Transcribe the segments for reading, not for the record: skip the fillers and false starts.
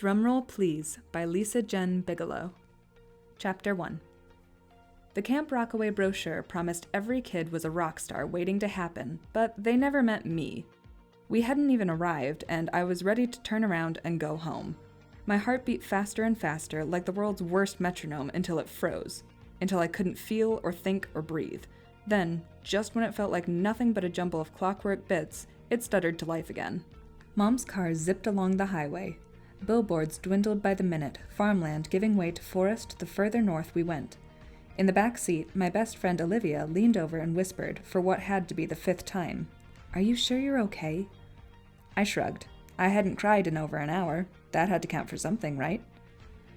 Drumroll Please by Lisa Jenn Bigelow. Chapter 1. The Camp Rockaway brochure promised every kid was a rock star waiting to happen, but they never met me. We hadn't even arrived, and I was ready to turn around and go home. My heart beat faster and faster, like the world's worst metronome, until it froze, until I couldn't feel or think or breathe. Then, just when it felt like nothing but a jumble of clockwork bits, it stuttered to life again. Mom's car zipped along the highway. Billboards dwindled by the minute, farmland giving way to forest the further north we went. In the back seat, my best friend Olivia leaned over and whispered, for what had to be the 5th time, "Are you sure you're okay?" I shrugged. I hadn't cried in over an hour. That had to count for something, right?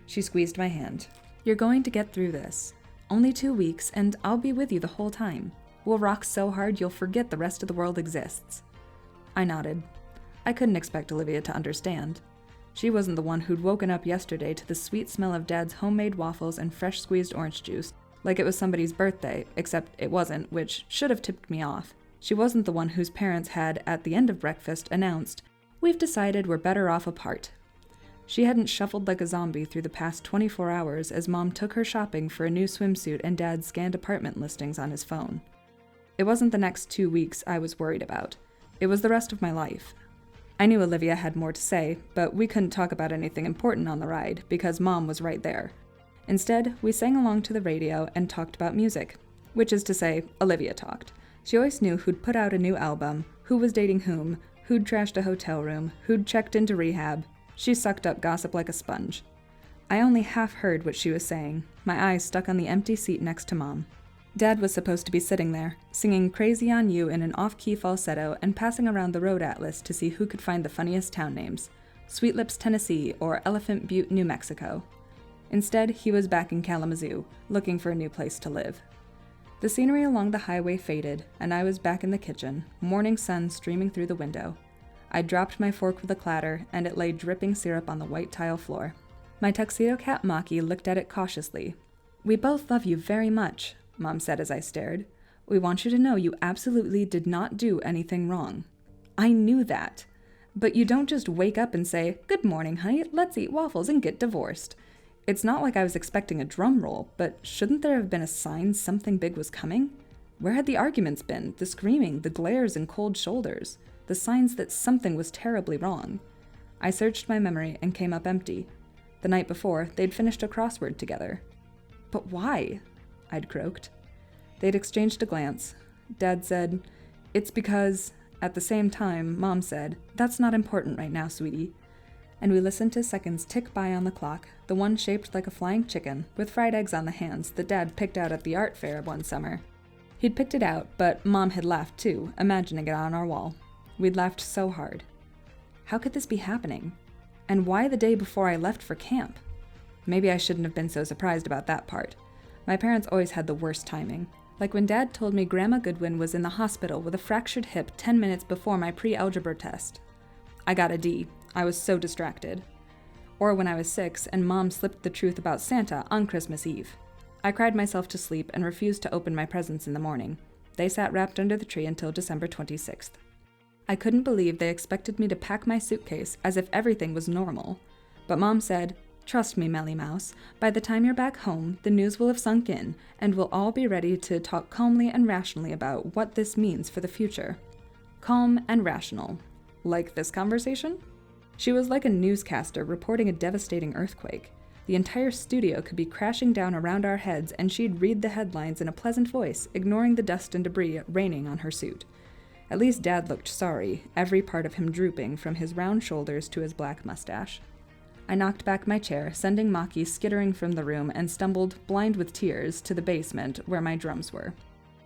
She squeezed my hand. "You're going to get through this. Only 2 weeks, and I'll be with you the whole time. We'll rock so hard you'll forget the rest of the world exists." I nodded. I couldn't expect Olivia to understand. She wasn't the one who'd woken up yesterday to the sweet smell of Dad's homemade waffles and fresh squeezed orange juice, like it was somebody's birthday, except it wasn't, which should have tipped me off. She wasn't the one whose parents had, at the end of breakfast, announced, "We've decided we're better off apart." She hadn't shuffled like a zombie through the past 24 hours as Mom took her shopping for a new swimsuit and Dad scanned apartment listings on his phone. It wasn't the next 2 weeks I was worried about. It was the rest of my life. I knew Olivia had more to say, but we couldn't talk about anything important on the ride because Mom was right there. Instead, we sang along to the radio and talked about music, which is to say, Olivia talked. She always knew who'd put out a new album, who was dating whom, who'd trashed a hotel room, who'd checked into rehab. She sucked up gossip like a sponge. I only half heard what she was saying, my eyes stuck on the empty seat next to Mom. Dad was supposed to be sitting there, singing Crazy on You in an off-key falsetto and passing around the road atlas to see who could find the funniest town names, Sweet Lips, Tennessee, or Elephant Butte, New Mexico. Instead, he was back in Kalamazoo, looking for a new place to live. The scenery along the highway faded, and I was back in the kitchen, morning sun streaming through the window. I dropped my fork with a clatter, and it lay dripping syrup on the white tile floor. My tuxedo cat Maki looked at it cautiously. "We both love you very much," Mom said as I stared. "We want you to know you absolutely did not do anything wrong." I knew that. But you don't just wake up and say, "Good morning, honey, let's eat waffles and get divorced." It's not like I was expecting a drum roll, but shouldn't there have been a sign something big was coming? Where had the arguments been, the screaming, the glares and cold shoulders, the signs that something was terribly wrong? I searched my memory and came up empty. The night before, they'd finished a crossword together. "But why?" I'd croaked. They'd exchanged a glance. Dad said, "It's because..." At the same time, Mom said, "That's not important right now, sweetie." And we listened to seconds tick by on the clock, the one shaped like a flying chicken, with fried eggs on the hands that Dad picked out at the art fair one summer. He'd picked it out, but Mom had laughed too, imagining it on our wall. We'd laughed so hard. How could this be happening? And why the day before I left for camp? Maybe I shouldn't have been so surprised about that part. My parents always had the worst timing. Like when Dad told me Grandma Goodwin was in the hospital with a fractured hip 10 minutes before my pre-algebra test. I got a D. I was so distracted. Or when I was 6 and Mom slipped the truth about Santa on Christmas Eve. I cried myself to sleep and refused to open my presents in the morning. They sat wrapped under the tree until December 26th. I couldn't believe they expected me to pack my suitcase as if everything was normal. But Mom said, "Trust me, Melly Mouse, by the time you're back home, the news will have sunk in, and we'll all be ready to talk calmly and rationally about what this means for the future." Calm and rational. Like this conversation? She was like a newscaster reporting a devastating earthquake. The entire studio could be crashing down around our heads, and she'd read the headlines in a pleasant voice, ignoring the dust and debris raining on her suit. At least Dad looked sorry, every part of him drooping from his round shoulders to his black mustache. I knocked back my chair, sending Maki skittering from the room, and stumbled, blind with tears, to the basement where my drums were.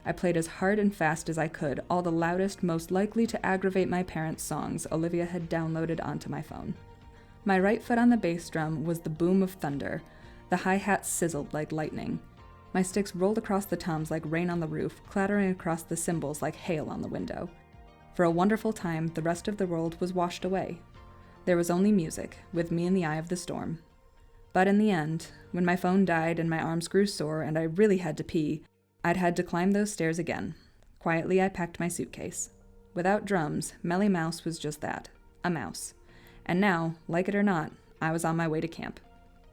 I played as hard and fast as I could, all the loudest, most likely to aggravate my parents' songs Olivia had downloaded onto my phone. My right foot on the bass drum was the boom of thunder. The hi-hat sizzled like lightning. My sticks rolled across the toms like rain on the roof, clattering across the cymbals like hail on the window. For a wonderful time, the rest of the world was washed away. There was only music, with me in the eye of the storm. But in the end, when my phone died and my arms grew sore and I really had to pee, I'd had to climb those stairs again. Quietly, I packed my suitcase. Without drums, Melly Mouse was just that, a mouse. And now, like it or not, I was on my way to camp.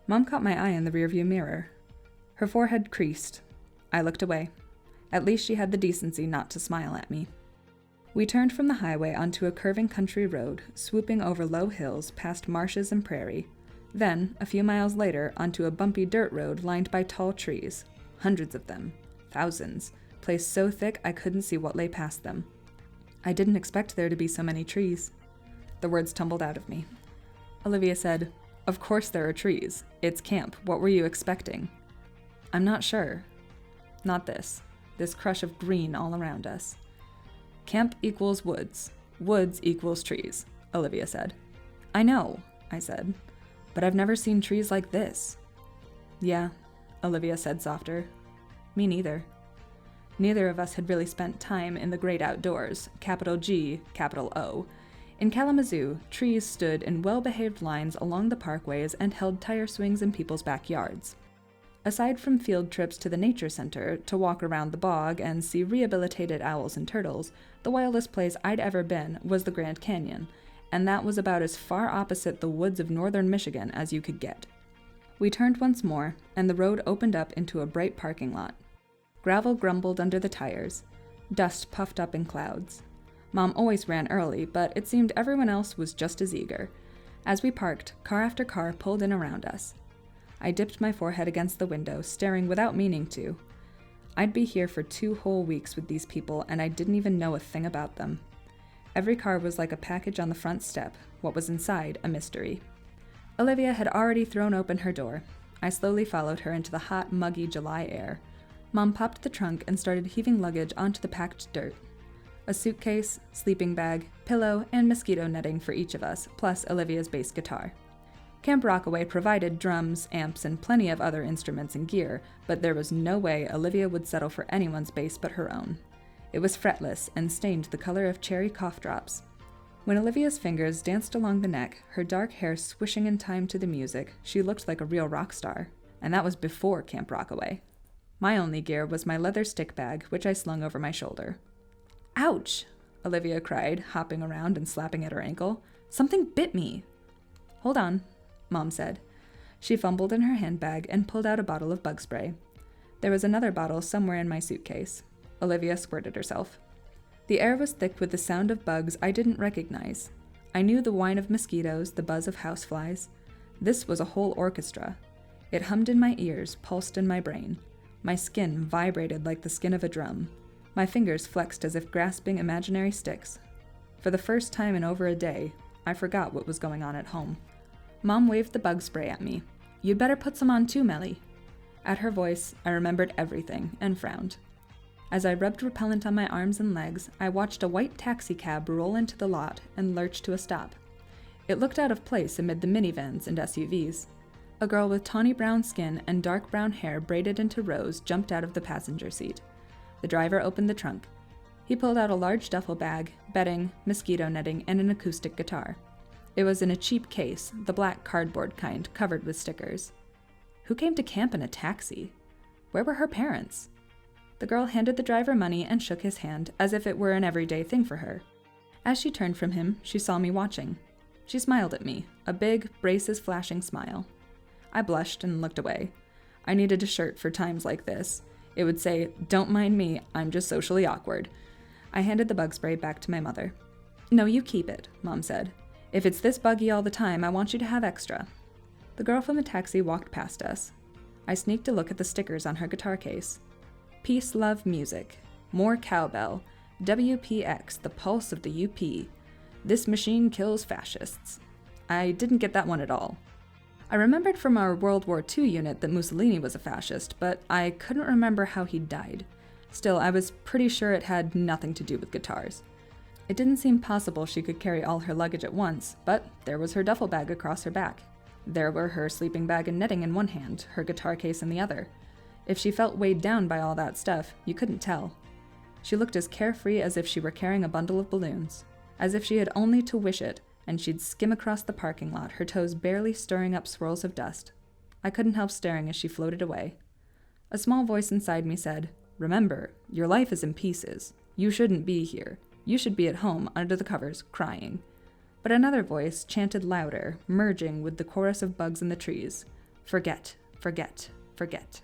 Mom caught my eye in the rearview mirror. Her forehead creased. I looked away. At least she had the decency not to smile at me. We turned from the highway onto a curving country road, swooping over low hills past marshes and prairie. Then, a few miles later, onto a bumpy dirt road lined by tall trees. Hundreds of them. Thousands. Placed so thick I couldn't see what lay past them. I didn't expect there to be so many trees. The words tumbled out of me. Olivia said, "Of course there are trees. It's camp. What were you expecting?" "I'm not sure." Not this. This crush of green all around us. "Camp equals woods. Woods equals trees," Olivia said. "I know," I said, "but I've never seen trees like this." "Yeah," Olivia said softer. "Me neither." Neither of us had really spent time in the great outdoors, capital G, capital O. In Kalamazoo, trees stood in well-behaved lines along the parkways and held tire swings in people's backyards. Aside from field trips to the nature center to walk around the bog and see rehabilitated owls and turtles, the wildest place I'd ever been was the Grand Canyon, and that was about as far opposite the woods of northern Michigan as you could get. We turned once more, and the road opened up into a bright parking lot. Gravel grumbled under the tires. Dust puffed up in clouds. Mom always ran early, but it seemed everyone else was just as eager. As we parked, car after car pulled in around us. I dipped my forehead against the window, staring without meaning to. I'd be here for 2 whole weeks with these people, and I didn't even know a thing about them. Every car was like a package on the front step, what was inside a mystery. Olivia had already thrown open her door. I slowly followed her into the hot, muggy July air. Mom popped the trunk and started heaving luggage onto the packed dirt. A suitcase, sleeping bag, pillow, and mosquito netting for each of us, plus Olivia's bass guitar. Camp Rockaway provided drums, amps, and plenty of other instruments and gear, but there was no way Olivia would settle for anyone's bass but her own. It was fretless and stained the color of cherry cough drops. When Olivia's fingers danced along the neck, her dark hair swishing in time to the music, she looked like a real rock star. And that was before Camp Rockaway. My only gear was my leather stick bag, which I slung over my shoulder. "Ouch!" Olivia cried, hopping around and slapping at her ankle. "Something bit me." "Hold on," Mom said. She fumbled in her handbag and pulled out a bottle of bug spray. There was another bottle somewhere in my suitcase. Olivia squirted herself. The air was thick with the sound of bugs I didn't recognize. I knew the whine of mosquitoes, the buzz of houseflies. This was a whole orchestra. It hummed in my ears, pulsed in my brain. My skin vibrated like the skin of a drum. My fingers flexed as if grasping imaginary sticks. For the first time in over a day, I forgot what was going on at home. Mom waved the bug spray at me. "You'd better put some on too, Melly." At her voice, I remembered everything and frowned. As I rubbed repellent on my arms and legs, I watched a white taxicab roll into the lot and lurch to a stop. It looked out of place amid the minivans and SUVs. A girl with tawny brown skin and dark brown hair braided into rows jumped out of the passenger seat. The driver opened the trunk. He pulled out a large duffel bag, bedding, mosquito netting, and an acoustic guitar. It was in a cheap case, the black cardboard kind, covered with stickers. Who came to camp in a taxi? Where were her parents? The girl handed the driver money and shook his hand, as if it were an everyday thing for her. As she turned from him, she saw me watching. She smiled at me, a big, braces-flashing smile. I blushed and looked away. I needed a shirt for times like this. It would say, "Don't mind me, I'm just socially awkward." I handed the bug spray back to my mother. "No, you keep it," Mom said. "If it's this buggy all the time, I want you to have extra." The girl from the taxi walked past us. I sneaked a look at the stickers on her guitar case. Peace, love, music. More cowbell. WPX, the pulse of the UP. This machine kills fascists. I didn't get that one at all. I remembered from our World War II unit that Mussolini was a fascist, but I couldn't remember how he died. Still, I was pretty sure it had nothing to do with guitars. It didn't seem possible she could carry all her luggage at once, but there was her duffel bag across her back. There were her sleeping bag and knitting in one hand, her guitar case in the other. If she felt weighed down by all that stuff, you couldn't tell. She looked as carefree as if she were carrying a bundle of balloons, as if she had only to wish it, and she'd skim across the parking lot, her toes barely stirring up swirls of dust. I couldn't help staring as she floated away. A small voice inside me said, "Remember, your life is in pieces. You shouldn't be here. You should be at home, under the covers, crying." But another voice chanted louder, merging with the chorus of bugs in the trees. Forget, forget, forget.